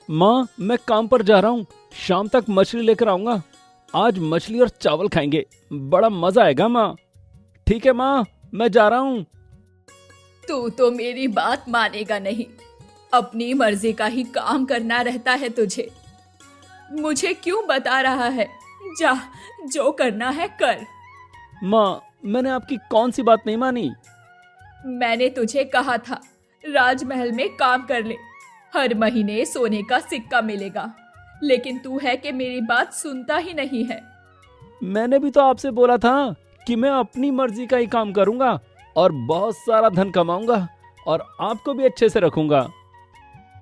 माँ, मैं काम पर जा रहा हूँ। शाम तक मछली लेकर आऊंगा। आज मछली और चावल खाएंगे। बड़ा मजा आएगा माँ। ठीक है माँ, मैं जा रहा हूँ। तू तो मेरी बात मानेगा नहीं। अपनी मर्जी का ही काम करना रहता है तुझे। मुझे क्यों बता रहा है? जा, जो करना है कर। माँ, मैंने आपकी कौन सी बात नहीं मानी? मैंने तुझे कहा था राजमहल में काम कर ले, हर महीने सोने का सिक्का मिलेगा। लेकिन तू है कि मेरी बात सुनता ही नहीं है। मैंने भी तो आपसे बोला था कि मैं अपनी मर्जी का ही काम करूंगा और बहुत सारा धन कमाऊंगा और आपको भी अच्छे से रखूंगा।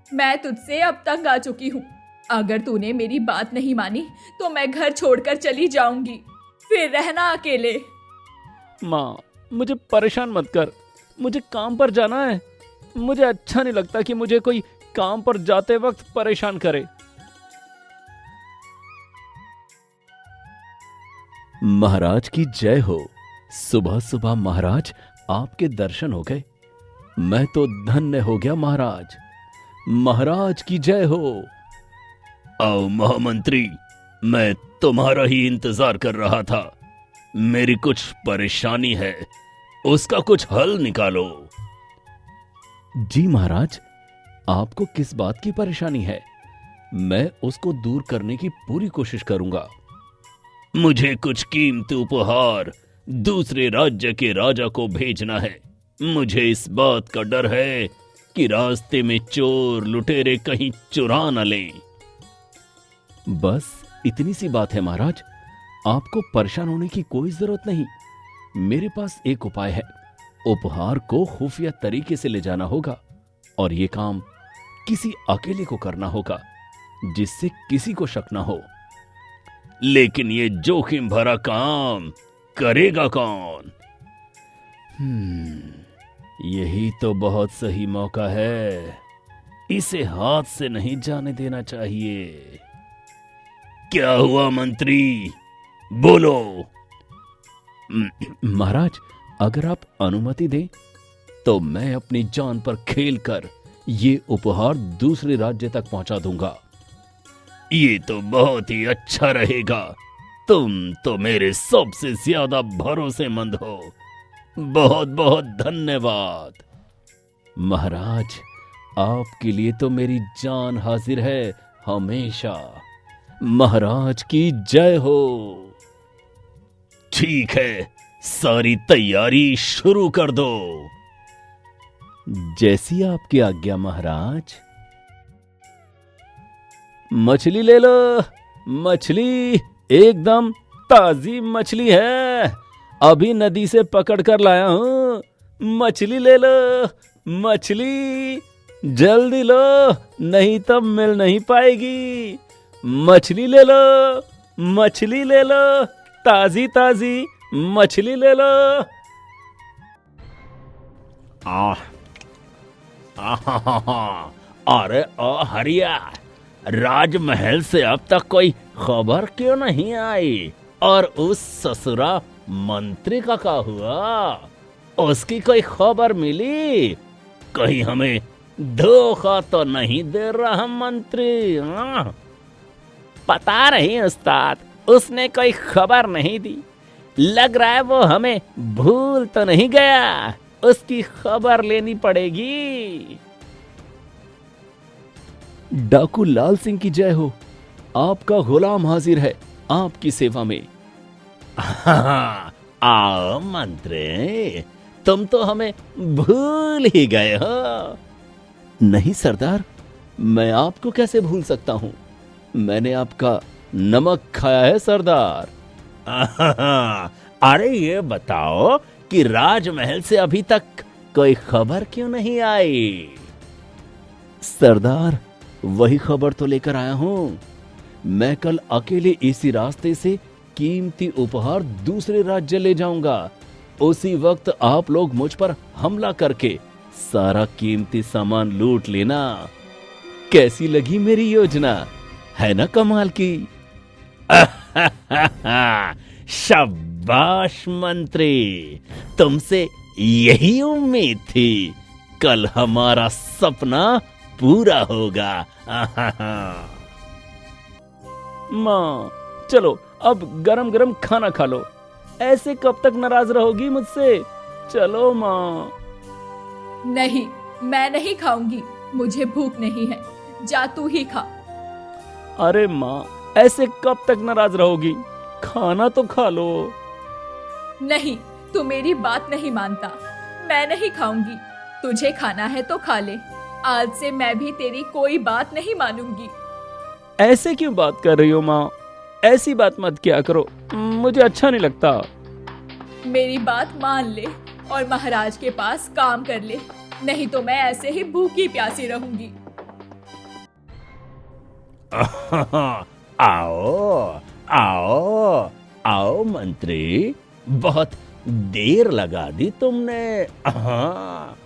मैं तुझसे अब तंग आ चुकी हूँ। अगर तूने मेरी बात नहीं मानी तो मैं घर छोड़कर चली जाऊंगी, फिर रहना अकेले। माँ, मुझे परेशान मत कर। मुझे काम पर जाना है। मुझे अच्छा नहीं लगता कि मुझे कोई काम पर जाते वक्त परेशान करे। महाराज की जय हो। सुबह सुबह महाराज आपके दर्शन हो गए। मैं तो धन्य हो गया महाराज। महाराज की जय हो। आओ महामंत्री, मैं तुम्हारा ही इंतजार कर रहा था। मेरी कुछ परेशानी है, उसका कुछ हल निकालो। जी महाराज, आपको किस बात की परेशानी है? मैं उसको दूर करने की पूरी कोशिश करूंगा। मुझे कुछ कीमती उपहार दूसरे राज्य के राजा को भेजना है। मुझे इस बात का डर है कि रास्ते में चोर लुटेरे कहीं चुरा न लें। बस इतनी सी बात है महाराज। आपको परेशान होने की कोई जरूरत नहीं। मेरे पास एक उपाय है। उपहार को खुफिया तरीके से ले जाना होगा और यह काम किसी अकेले को करना होगा, जिससे किसी को शक ना हो। लेकिन ये जोखिम भरा काम करेगा कौन? यही तो बहुत सही मौका है। इसे हाथ से नहीं जाने देना चाहिए। क्या हुआ मंत्री, बोलो। महाराज, अगर आप अनुमति दें तो मैं अपनी जान पर खेलकर ये उपहार दूसरे राज्य तक पहुंचा दूंगा। ये तो बहुत ही अच्छा रहेगा। तुम तो मेरे सबसे ज्यादा भरोसेमंद हो। बहुत बहुत धन्यवाद। महाराज, आपके लिए तो मेरी जान हाजिर है हमेशा। महाराज की जय हो। ठीक है, सारी तैयारी शुरू कर दो। जैसी आपकी आज्ञा महाराज। मछली ले लो। मछली एकदम ताजी मछली है। अभी नदी से पकड़ कर लाया हूं। मछली ले लो। मछली जल्दी लो, नहीं तो मिल नहीं पाएगी। मछली ले लो। मछली ले लो, ताजी ताजी मछली ले लो। अरे ओ हरिया, राजमहल से अब तक कोई खबर क्यों नहीं आई? और उस ससुरा मंत्री का क्या हुआ? उसकी कोई खबर मिली? कहीं हमें धोखा तो नहीं दे रहा मंत्री? पता नहीं उस्ताद, उसने कोई खबर नहीं दी। लग रहा है वो हमें भूल तो नहीं गया। उसकी खबर लेनी पड़ेगी। डाकू लाल सिंह की जय हो। आपका गुलाम हाजिर है आपकी सेवा में। आओ मंत्री, तुम तो हमें भूल ही गए हो। नहीं सरदार, मैं आपको कैसे भूल सकता हूं? मैंने आपका नमक खाया है सरदार। अरे ये बताओ कि राजमहल से अभी तक कोई खबर क्यों नहीं आई? सरदार, वही खबर तो लेकर आया हूं। मैं कल अकेले इसी रास्ते से कीमती उपहार दूसरे राज्य ले जाऊंगा। उसी वक्त आप लोग मुझ पर हमला करके सारा कीमती सामान लूट लेना। कैसी लगी मेरी योजना? है ना कमाल की? शाबाश मंत्री, तुमसे यही उम्मीद थी। कल हमारा सपना पूरा होगा। माँ चलो अब गरम गरम खाना खा लो। ऐसे कब तक नाराज रहोगी मुझसे? चलो माँ। नहीं, मैं नहीं खाऊंगी, मुझे भूख नहीं है, जा तू ही खा। अरे माँ ऐसे कब तक नाराज रहोगी? खाना तो खा लो। नहीं, तू मेरी बात नहीं मानता, मैं नहीं खाऊंगी। तुझे खाना है तो खा ले, आज से मैं भी तेरी कोई बात नहीं मानूंगी। ऐसे क्यों बात कर रही हो माँ? ऐसी बात मत किया करो, मुझे अच्छा नहीं लगता। मेरी बात मान ले और महाराज के पास काम कर ले, नहीं तो मैं ऐसे ही भूखी प्यासी रहूंगी। आओ आओ आओ मंत्री, बहुत देर लगा दी तुमने। हाँ।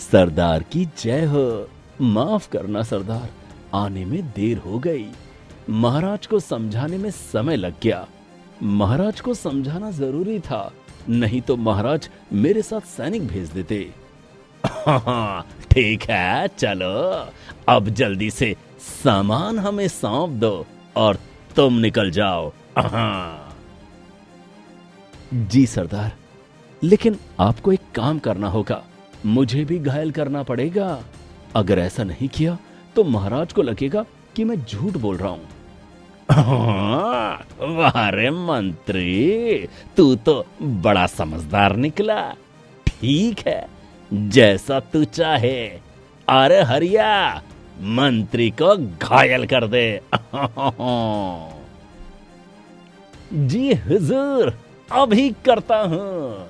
सरदार की जय हो। माफ करना सरदार, आने में देर हो गई। महाराज को समझाने में समय लग गया। महाराज को समझाना जरूरी था, नहीं तो महाराज मेरे साथ सैनिक भेज देते। हाँ, ठीक है, चलो अब जल्दी से सामान हमें सौंप दो और तुम निकल जाओ। हाँ। जी सरदार, लेकिन आपको एक काम करना होगा, मुझे भी घायल करना पड़ेगा। अगर ऐसा नहीं किया तो महाराज को लगेगा कि मैं झूठ बोल रहा हूं। वाह रे मंत्री, तू तो बड़ा समझदार निकला। ठीक है, जैसा तू चाहे। अरे हरिया, मंत्री को घायल कर दे। जी हुजूर, अभी करता हूं।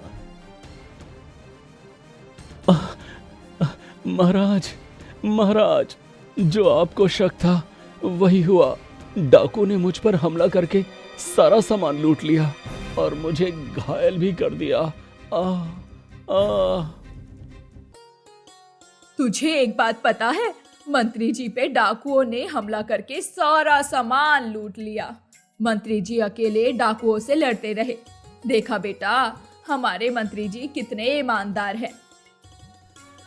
महाराज, महाराज, जो आपको शक था वही हुआ। डाकू ने मुझ पर हमला करके सारा सामान लूट लिया और मुझे घायल भी कर दिया। तुझे एक बात पता है, मंत्री जी पे डाकुओं ने हमला करके सारा सामान लूट लिया। मंत्री जी अकेले डाकुओं से लड़ते रहे। देखा बेटा, हमारे मंत्री जी कितने ईमानदार हैं।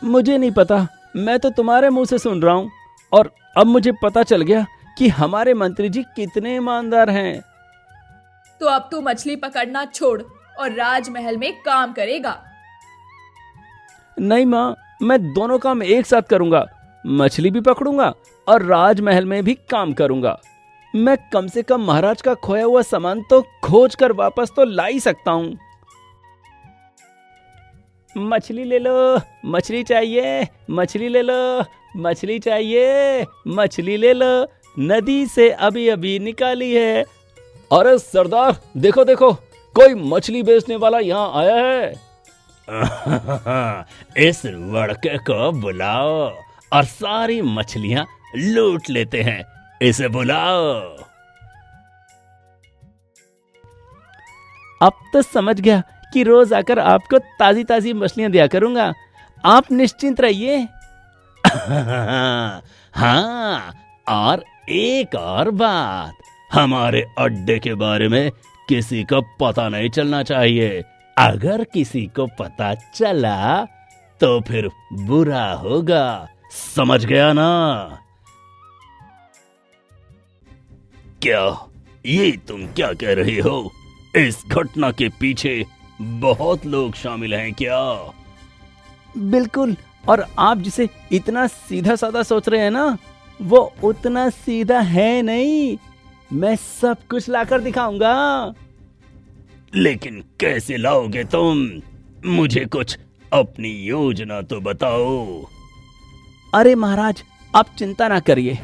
मुझे नहीं पता, मैं तो तुम्हारे मुंह से सुन रहा हूं और अब मुझे पता चल गया कि हमारे मंत्री जी कितने ईमानदार हैं। तो अब तू मछली पकड़ना छोड़ और राजमहल में काम करेगा। नहीं माँ, मैं दोनों काम एक साथ करूंगा। मछली भी पकड़ूंगा और राजमहल में भी काम करूंगा। मैं कम से कम महाराज का खोया हुआ सामान तो खोज कर वापस तो ला ही सकता हूं। मछली ले लो, मछली चाहिए, मछली ले लो, मछली चाहिए, मछली ले लो, नदी से अभी अभी निकाली है। अरे सरदार, देखो देखो, कोई मछली बेचने वाला यहाँ आया है। इस लड़के को बुलाओ और सारी मछलियां लूट लेते हैं। इसे बुलाओ। अब तो समझ गया कि रोज आकर आपको ताजी ताजी मछलियां दिया करूंगा। आप निश्चिंत रहिए। हाँ, और एक और बात, हमारे अड्डे के बारे में किसी को पता नहीं चलना चाहिए। अगर किसी को पता चला तो फिर बुरा होगा, समझ गया ना? क्या ये तुम क्या कह रही हो? इस घटना के पीछे बहुत लोग शामिल हैं क्या? बिल्कुल, और आप जिसे इतना सीधा साधा सोच रहे हैं ना, वो उतना सीधा है नहीं। मैं सब कुछ लाकर दिखाऊंगा। लेकिन कैसे लाओगे तुम? मुझे कुछ अपनी योजना तो बताओ। अरे महाराज, आप चिंता ना करिए,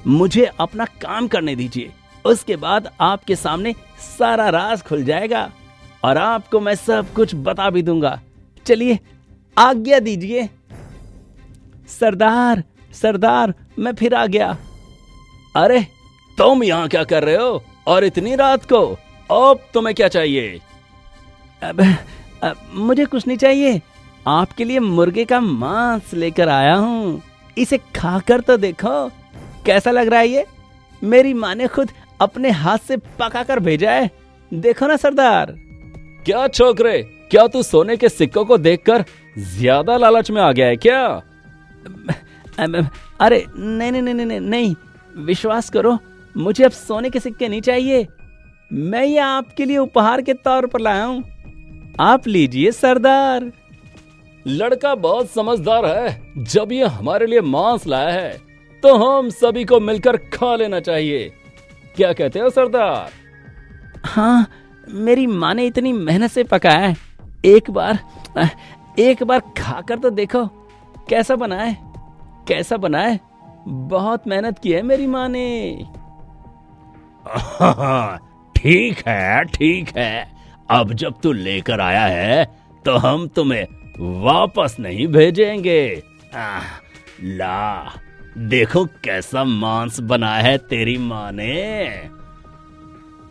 मुझे अपना काम करने दीजिए। उसके बाद आपके सामने सारा राज खुल जाएगा और आपको मैं सब कुछ बता भी दूंगा। चलिए, आज्ञा दीजिए। सरदार, सरदार, मैं फिर आ गया। अरे, तुम यहाँ क्या कर रहे हो और इतनी रात को? अब तुम्हें क्या चाहिए? अब मुझे कुछ नहीं चाहिए। आपके लिए मुर्गे का मांस लेकर आया हूँ। इसे खाकर तो देखो, कैसा लग रहा है ये? मेरी माँ ने खुद अपने हाथ से पकाकर भेजा है। देखो ना सरदार। क्या छोकरे, क्या तू सोने के सिक्कों को देखकर ज्यादा लालच में आ गया है क्या? अरे नहीं नहीं नहीं नहीं नहीं, विश्वास करो, मुझे अब सोने के सिक्के नहीं चाहिए। मैं ये आपके लिए उपहार के तौर पर लाया हूं, आप लीजिए सरदार। लड़का बहुत समझदार है। जब ये हमारे लिए मांस लाया है तो हम सभी को मिलकर खा लेना चाहिए। क्या कहते हो सरदार? हाँ, मेरी माँ ने इतनी मेहनत से पकाया है, एक बार खाकर तो देखो कैसा बना है, कैसा बना है। बहुत मेहनत की है मेरी माँ ने। ठीक है ठीक है, अब जब तू लेकर आया है तो हम तुम्हें वापस नहीं भेजेंगे। ला, देखो कैसा मांस बनाया है तेरी माँ ने।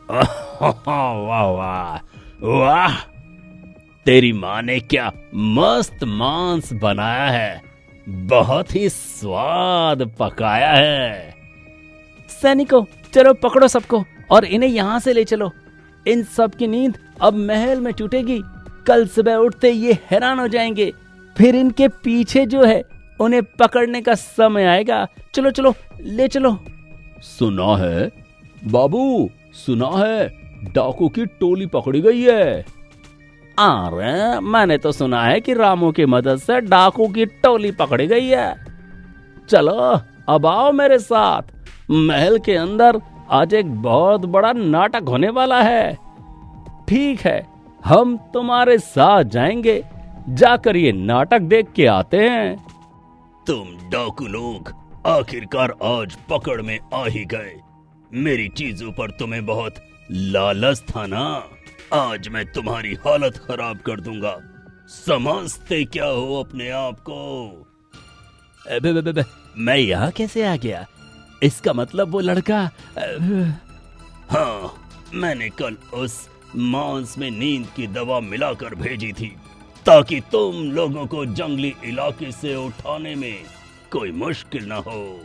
वाह वाह वाह, तेरी माँ ने क्या मस्त मांस बनाया है, बहुत ही स्वाद पकाया है। सैनिकों, चलो पकड़ो सबको और इन्हें यहाँ से ले चलो। इन सब की नींद अब महल में टूटेगी। कल सुबह उठते ये हैरान हो जाएंगे, फिर इनके पीछे जो है उन्हें पकड़ने का समय आएगा। चलो चलो, ले चलो। सुना है बाबू, सुना है डाकू की टोली पकड़ी गई है। अरे मैंने तो सुना है कि रामू की मदद से डाकू की टोली पकड़ी गई है। चलो अब आओ मेरे साथ, महल के अंदर आज एक बहुत बड़ा नाटक होने वाला है। ठीक है, हम तुम्हारे साथ जाएंगे, जाकर ये नाटक देख के आते हैं। तुम डाकू लोग आखिरकार आज पकड़ में आ ही गए। मेरी चीजों पर तुम्हें बहुत लालच था ना, आज मैं तुम्हारी हालत खराब कर दूंगा। समझते क्या हो अपने आप को? मैं यहाँ कैसे आ गया? इसका मतलब वो लड़का हाँ, मैंने कल उस मांस में नींद की दवा मिलाकर भेजी थी ताकि तुम लोगों को जंगली इलाके से उठाने में कोई मुश्किल ना हो।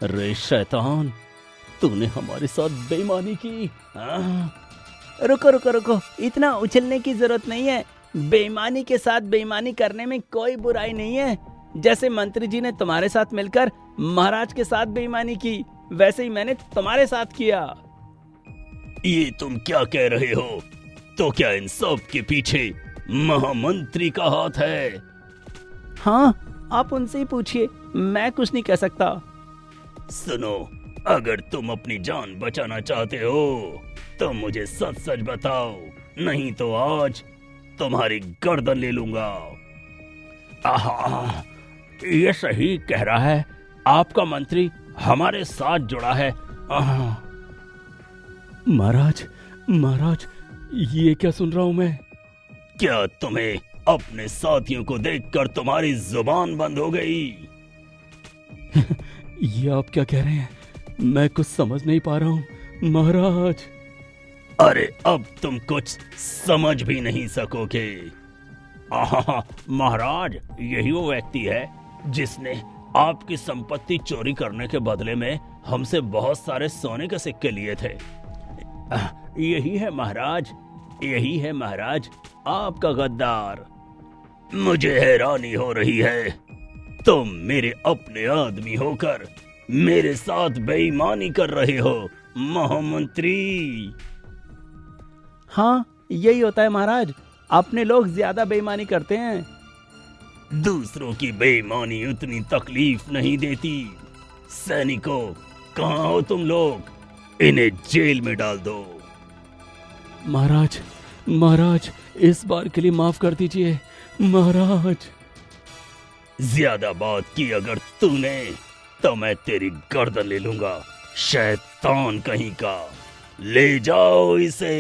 रे शैतान, तूने हमारे साथ बेईमानी की। रुको रुको रुको, इतना उछलने की जरूरत नहीं है। बेईमानी के साथ बेईमानी करने में कोई बुराई नहीं है। जैसे मंत्री जी ने तुम्हारे साथ मिलकर महाराज के साथ बेईमानी की, वैसे ही मैंने तुम्हारे साथ किया। ये तुम क्या कह रहे हो? तो क्या इन सब के पीछे महामंत्री का हाथ है? हाँ, आप उनसे ही पूछिए, मैं कुछ नहीं कह सकता। सुनो, अगर तुम अपनी जान बचाना चाहते हो तो मुझे सच सच बताओ, नहीं तो आज तुम्हारी गर्दन ले लूंगा। आहा, ये सही कह रहा है, आपका मंत्री हमारे साथ जुड़ा है। महाराज, महाराज, ये क्या सुन रहा हूं मैं? क्या तुम्हें अपने साथियों को देखकर तुम्हारी जुबान बंद हो गई? ये आप क्या कह रहे हैं? मैं कुछ समझ नहीं पा रहा हूं महाराज। अरे अब तुम कुछ समझ भी नहीं सकोगे। महाराज, यही वो व्यक्ति है जिसने आपकी संपत्ति चोरी करने के बदले में हमसे बहुत सारे सोने के सिक्के लिए थे। यही है महाराज, यही है महाराज, आपका गद्दार। मुझे हैरानी हो रही है, तुम मेरे अपने आदमी होकर मेरे साथ बेईमानी कर रहे हो महामंत्री। हाँ, यही होता है महाराज, अपने लोग ज्यादा बेईमानी करते हैं। दूसरों की बेईमानी उतनी तकलीफ नहीं देती। सैनिकों, कहाँ हो तुम लोग? इन्हें जेल में डाल दो। महाराज, महाराज, इस बार के लिए माफ कर दीजिए महाराज। ज्यादा बात की अगर तूने तो मैं तेरी गर्दन ले लूंगा। शैतान कहीं का, ले जाओ इसे।